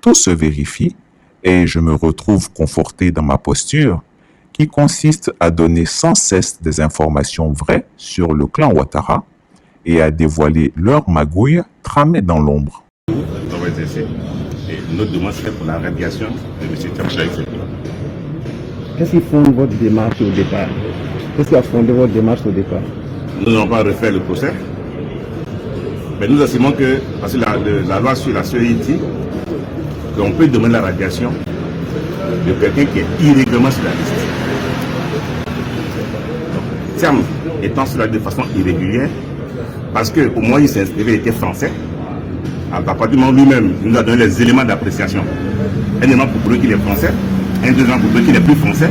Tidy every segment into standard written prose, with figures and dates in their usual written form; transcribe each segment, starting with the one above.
tout se vérifie et je me retrouve conforté dans ma posture qui consiste à donner sans cesse des informations vraies sur le clan Ouattara et à dévoiler leurs magouilles tramées dans l'ombre. Et notre demande serait pour la radiation de M. Tchamchaï. Qu'est-ce qui fonde votre démarche au départ? Qu'est-ce qui a fondé votre démarche au départ? Nous n'allons pas refaire le procès, mais nous estimons que, parce que la loi sur la CEIT, qu'on peut demander la radiation de quelqu'un qui est irrégulièrement sur la liste. Thiam étant sur la liste de façon irrégulière, parce qu'au moins il s'inscrivait, il était français, à partir du moment lui-même, il nous a donné les éléments d'appréciation. Un élément pour prouver qu'il est français, un deuxième pour prouver qu'il est plus français.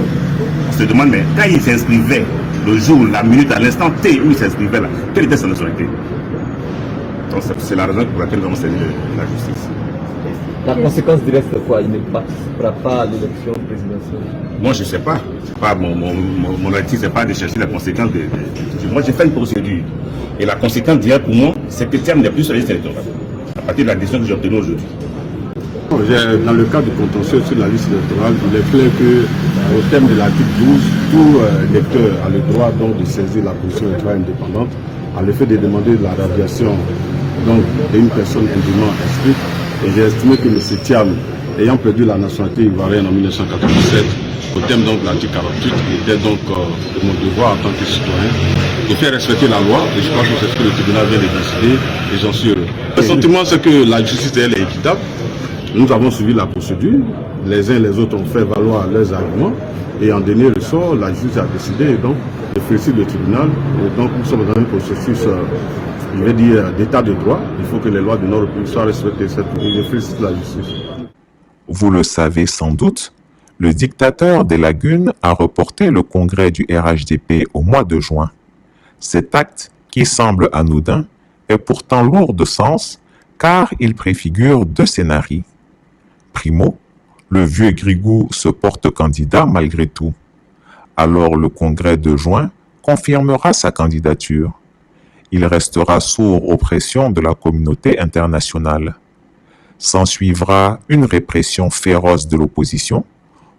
On se demande, mais quand il s'inscrivait, le jour, la minute, à l'instant T où il s'inscrivait là, quelle était sa nationalité? Donc c'est la raison pour laquelle nous avons saisi la justice. La conséquence directe, c'est quoi? Il ne participera pas à l'élection présidentielle? Moi, je ne sais pas. Pas mon activité, ce n'est pas de chercher la conséquence moi, j'ai fait une procédure. Et la conséquence directe pour moi, c'est que Thiam n'est plus sur la liste électorale. À partir de la décision que j'ai obtenue aujourd'hui. Dans le cas du contentieux sur la liste électorale, il est clair qu'au terme de l'article 12, tout électeur a le droit donc de saisir la position électorale indépendante à l'effet de demander la radiation d'une personne indûment inscrite. Et j'ai estimé que M. Thiam, ayant perdu la nationalité ivoirienne en 1987, au terme donc de l'article 48, il était donc de mon devoir en tant que citoyen de faire respecter la loi. Et je crois que c'est ce que le tribunal vient de décider et j'en suis heureux. Le sentiment, c'est que la justice, elle est équitable. Nous avons suivi la procédure, les uns et les autres ont fait valoir leurs arguments et en dernier ressort, la justice a décidé et donc je félicite le tribunal. Et donc nous sommes dans un processus, je vais dire, d'état de droit. Il faut que les lois de notre pays soient respectées. Je félicite la justice. Vous le savez sans doute, le dictateur des lagunes a reporté le congrès du RHDP au mois de juin. Cet acte, qui semble anodin, est pourtant lourd de sens car il préfigure deux scénarios. Primo, le vieux Grigou se porte candidat malgré tout. Alors le congrès de juin confirmera sa candidature. Il restera sourd aux pressions de la communauté internationale. S'ensuivra une répression féroce de l'opposition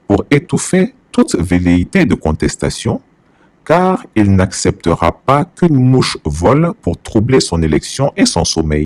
pour étouffer toute velléité de contestation, car il n'acceptera pas qu'une mouche vole pour troubler son élection et son sommeil.